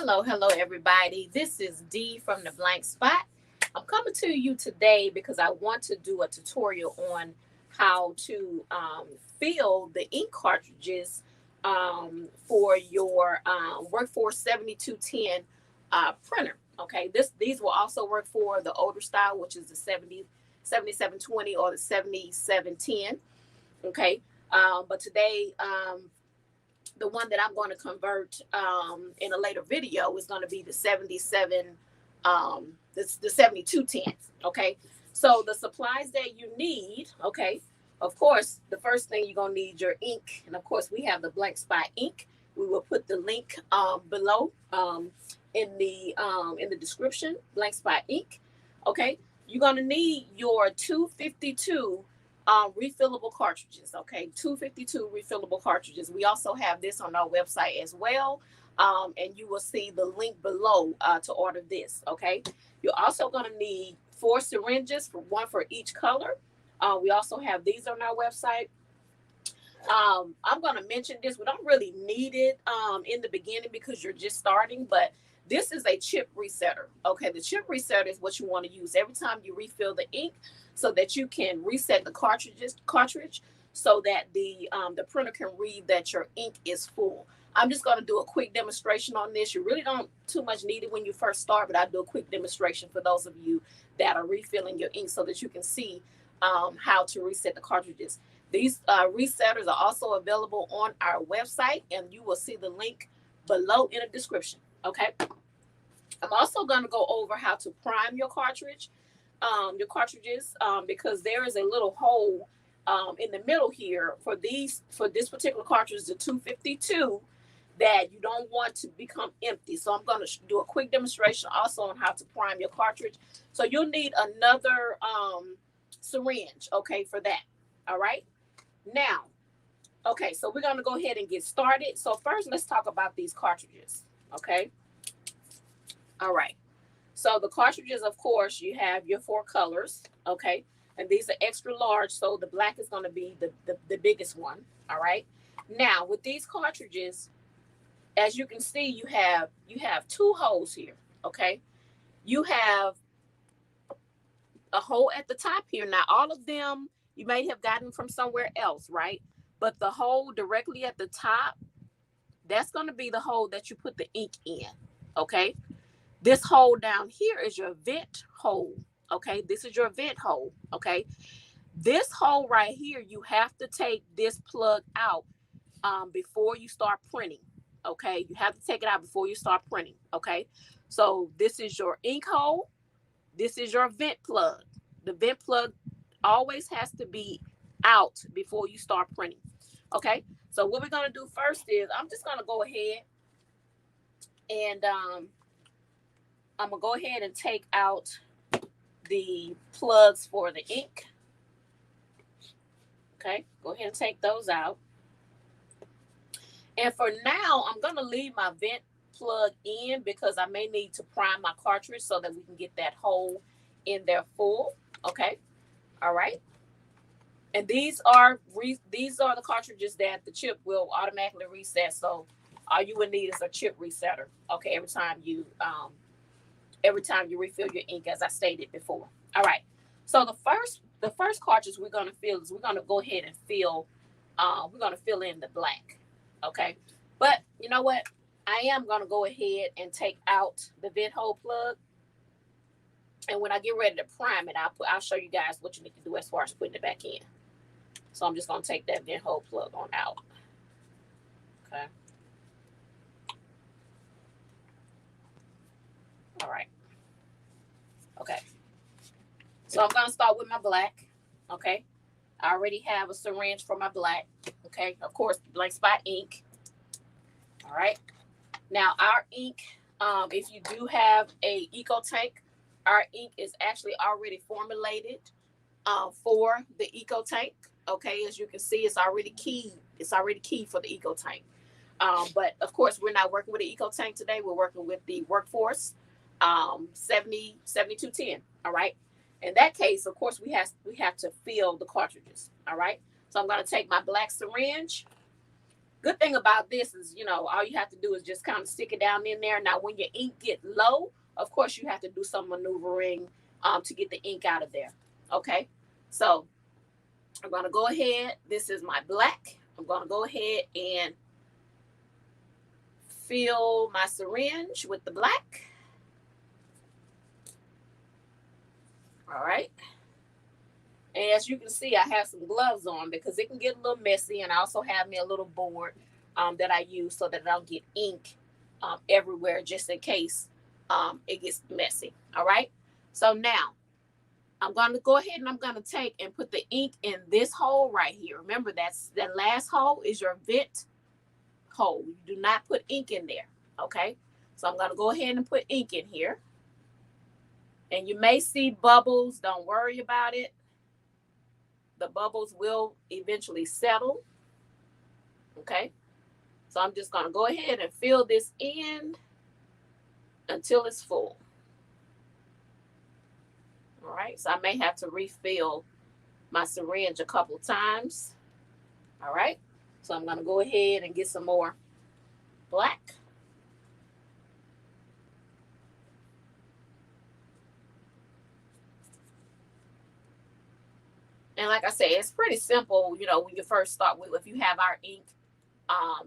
Hello, everybody. This is Dee from the Blank Spot. I'm coming to you today because I want to do a tutorial on how to fill the ink cartridges for your Workforce 7210 printer. Okay, these will also work for the older style, which is the 7720 or the 7710. Okay, but today the one that I'm going to convert in a later video is going to be the 7210. Okay, so the supplies that you need, okay, of course, the first thing you're going to need your ink, and of course we have the Blank Spot ink. We will put the link below in the description. Blank Spot ink. Okay, you're going to need your 252 refillable cartridges. Okay, 252 refillable cartridges. We also have this on our website as well, and you will see the link below to order this. Okay, you're also going to need 4 syringes, one for each color. We also have these on our website. I'm going to mention this. We don't really need it in the beginning because you're just starting, but this is a chip resetter. Okay, the chip resetter is what you want to use every time you refill the ink, so that you can reset the cartridge so that the printer can read that your ink is full. I'm just going to do a quick demonstration on this. You really don't too much need it when you first start, but I'll do a quick demonstration for those of you that are refilling your ink so that you can see how to reset the cartridges. These resetters are also available on our website, and you will see the link below in the description. Okay. I'm also going to go over how to prime your cartridges, because there is a little hole in the middle here for this particular cartridge, the 252, that you don't want to become empty. So I'm going to do a quick demonstration also on how to prime your cartridge. So you'll need another syringe, okay, for that. All right. Now, okay, so we're going to go ahead and get started. So first, let's talk about these cartridges. Okay. All right. So the cartridges, of course, you have your 4 colors, okay? And these are extra large, so the black is going to be the biggest one, all right? Now, with these cartridges, as you can see, you have 2 holes here, okay? You have a hole at the top here. Now, all of them you may have gotten from somewhere else, right? But the hole directly at the top, that's going to be the hole that you put the ink in, okay? This hole down here is your vent hole, okay? This is your vent hole, okay? This hole right here, you have to take this plug out before you start printing, okay? You have to take it out before you start printing, okay? So this is your ink hole. This is your vent plug. The vent plug always has to be out before you start printing, okay? So what we're going to do first is I'm just going to go ahead and I'm going to go ahead and take out the plugs for the ink. Okay, go ahead and take those out. And for now, I'm going to leave my vent plug in because I may need to prime my cartridge so that we can get that hole in there full. Okay, all right. And these are the cartridges that the chip will automatically reset. So all you would need is a chip resetter. Okay, every time you refill your ink, as I stated before. All right. So the first cartridge we're going to fill is we're going to go ahead and fill in the black. Okay. But you know what? I am going to go ahead and take out the vent hole plug. And when I get ready to prime it, I'll show you guys what you need to do as far as putting it back in. So I'm just going to take that vent hole plug on out. Okay. All right. Okay. So I'm going to start with my black. Okay. I already have a syringe for my black. Okay. Of course, Blank Spot ink. All right. Now, our ink, if you do have a eco tank, our ink is actually already formulated for the eco tank. Okay. As you can see, it's already keyed. It's already keyed for the eco tank. But of course, we're not working with the eco tank today. We're working with the Workforce 7210. All right. In that case, of course, we have to fill the cartridges. All right. So I'm going to take my black syringe. good thing about this is, you know, all you have to do is just kind of stick it down in there. Now, when your ink get low, of course, you have to do some maneuvering to get the ink out of there. Okay, so I'm going to go ahead. This is my black. I'm going to go ahead and fill my syringe with the black. All right. And as you can see, I have some gloves on because it can get a little messy. And I also have me a little board that I use so that I don't get ink everywhere, just in case it gets messy. All right. So now I'm going to go ahead and I'm going to take and put the ink in this hole right here. Remember, that last hole is your vent hole. You do not put ink in there. Okay. So I'm going to go ahead and put ink in here. And you may see bubbles. Don't worry about it. The bubbles will eventually settle. Okay. So I'm just going to go ahead and fill this in until it's full. All right. So I may have to refill my syringe a couple of times. All right. So I'm going to go ahead and get some more black. And like I said, it's pretty simple, you know, when you first start with, if you have our ink,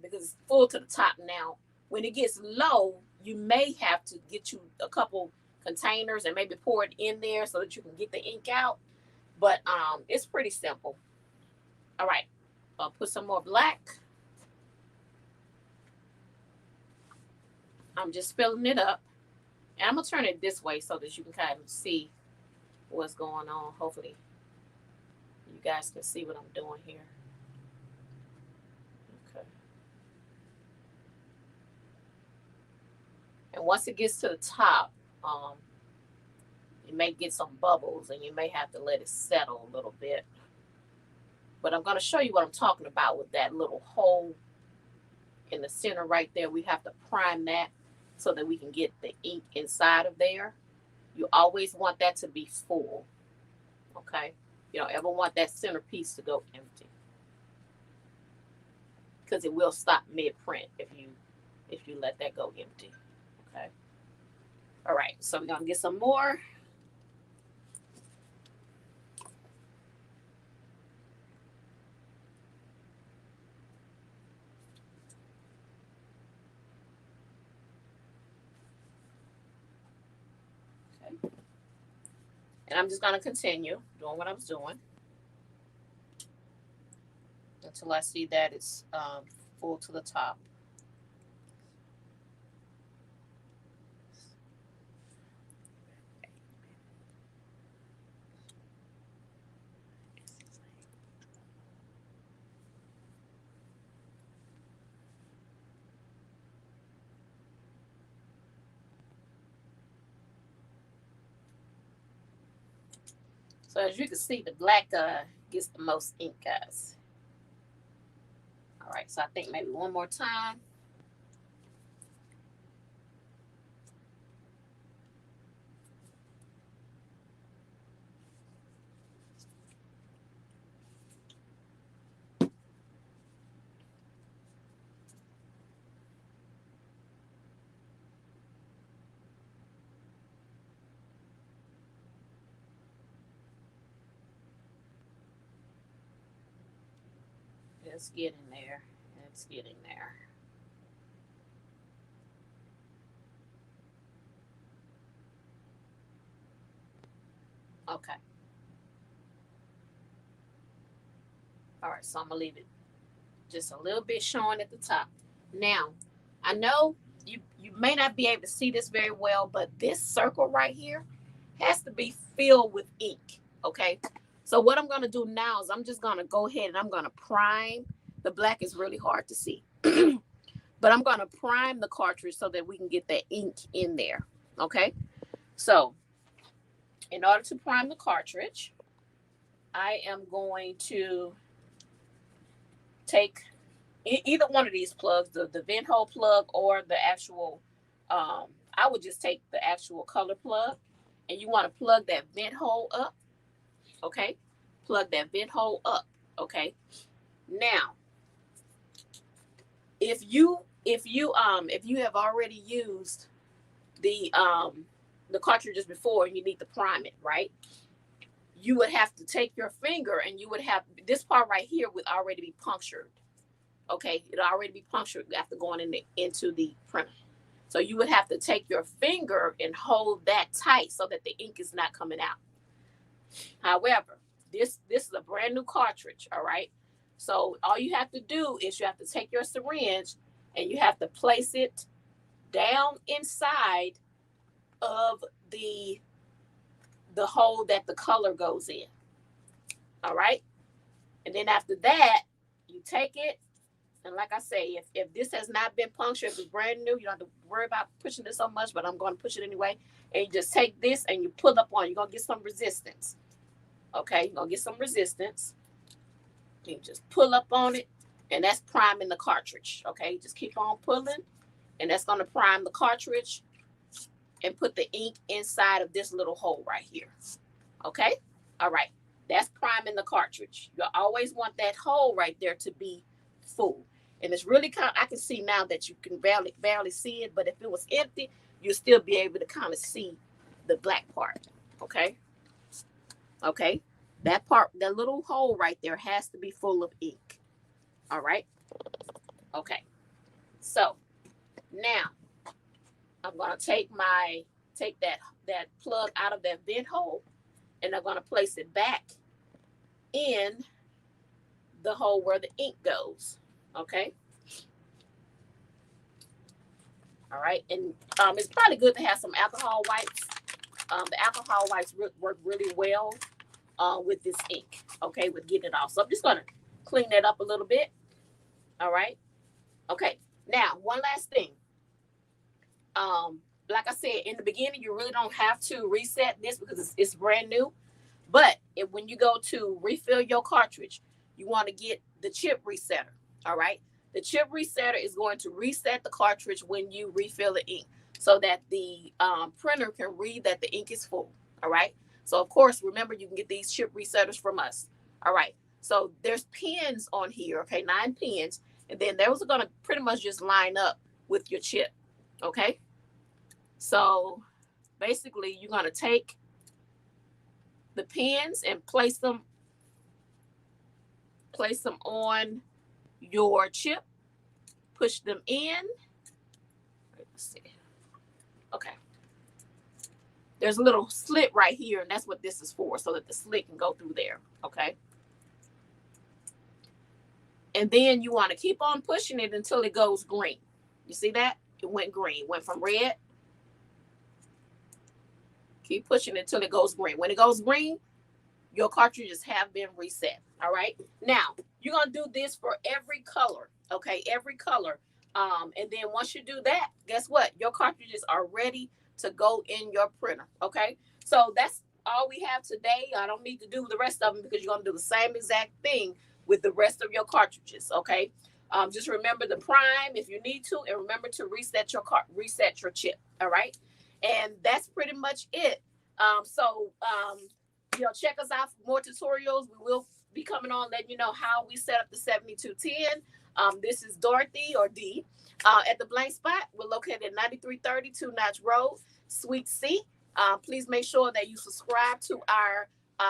because it's full to the top now. When it gets low, you may have to get you a couple containers and maybe pour it in there so that you can get the ink out. But it's pretty simple. All right, I'll put some more black. I'm just filling it up. And I'm going to turn it this way so that you can kind of see what's going on. Hopefully you guys can see what I'm doing here. Okay. And once it gets to the top, you may get some bubbles and you may have to let it settle a little bit. But I'm going to show you what I'm talking about with that little hole in the center right there. We have to prime that so that we can get the ink inside of there. You always want that to be full. Okay. You don't ever want that centerpiece to go empty, because it will stop mid-print if you let that go empty. Okay. All right. So we're gonna get some more. Okay. And I'm just gonna continue doing what I was doing until I see that it's full to the top. So as you can see, the black gets the most ink, guys. All right, so I think maybe one more time. It's getting there. It's getting there. Okay. All right, so I'm gonna leave it just a little bit showing at the top. Now, I know you may not be able to see this very well, but this circle right here has to be filled with ink. Okay. So what I'm gonna do now is I'm just gonna go ahead and I'm gonna prime. The black is really hard to see. But I'm going to prime the cartridge so that we can get that ink in there. Okay. So in order to prime the cartridge, I am going to take either one of these plugs, the vent hole plug or the actual, I would just take the actual color plug, and you want to plug that vent hole up. Okay. Plug that vent hole up. Okay. Now, if you have already used the cartridges before and you need to prime it, right? You would have to take your finger and you would have this part right here would already be punctured. Okay, it'll already be punctured after going into the printer. So you would have to take your finger and hold that tight so that the ink is not coming out. However, this is a brand new cartridge, all right? So all you have to do is you have to take your syringe and you have to place it down inside of the hole that the color goes in. All right. And then after that, you take it. And like I say, if this has not been punctured, if it's brand new, you don't have to worry about pushing it so much, but I'm going to push it anyway. And you just take this and you pull up on it. You're going to get some resistance. Okay. You're going to get some resistance. You just pull up on it. And that's priming the cartridge. Okay. Just keep on pulling. And that's going to prime the cartridge and put the ink inside of this little hole right here. Okay? All right. That's priming the cartridge. You always want that hole right there to be full. And it's really kind of, I can see now that you can barely see it, but if it was empty, you'll still be able to kind of see the black part. Okay? Okay? That part, that little hole right there has to be full of ink. All right? Okay. So, now, I'm going to take that plug out of that vent hole, and I'm going to place it back in the hole where the ink goes. Okay. All right. And it's probably good to have some alcohol wipes. The alcohol wipes work really well with this ink. Okay. With getting it off. So I'm just going to clean that up a little bit. All right. Okay. Now, one last thing. Like I said, in the beginning, you really don't have to reset this because it's brand new. But when you go to refill your cartridge, you want to get the chip resetter. All right. The chip resetter is going to reset the cartridge when you refill the ink so that the printer can read that the ink is full. All right. So, of course, remember, you can get these chip resetters from us. All right. So there's pins on here. Okay. 9 pins. And then those are going to pretty much just line up with your chip. Okay. So basically, you're going to take the pins and place them on your chip, push them in. Let's see. Okay. There's a little slit right here, and that's what this is for, so that the slit can go through there. Okay. And then you want to keep on pushing it until it goes green. You see that? It went green, went from red. Keep pushing it until it goes green. When it goes green, your cartridges have been reset. All right. Now, you're going to do this for every color. Okay. Every color. And then once you do that, guess what? Your cartridges are ready to go in your printer. Okay. So that's all we have today. I don't need to do the rest of them because you're going to do the same exact thing with the rest of your cartridges. Okay. Just remember the prime if you need to, and remember to reset your chip. All right. And that's pretty much it. Check us out for more tutorials. We will be coming on letting you know how we set up the 7210. This is Dorothy or D at the blank spot. We're located at 9330 Two Notch Road, Ste C. Please make sure that you subscribe to our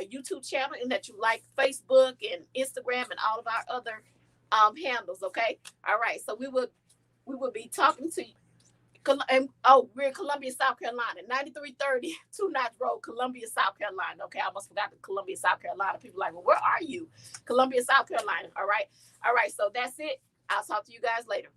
YouTube channel and that you like Facebook and Instagram and all of our other handles. Okay. All right. So we will be talking to you. We're in Columbia, South Carolina, 9330 Two Notch Road, Columbia, South Carolina. Okay, I almost forgot the Columbia, South Carolina. People are like, well, where are you? Columbia, South Carolina. All right. So that's it. I'll talk to you guys later.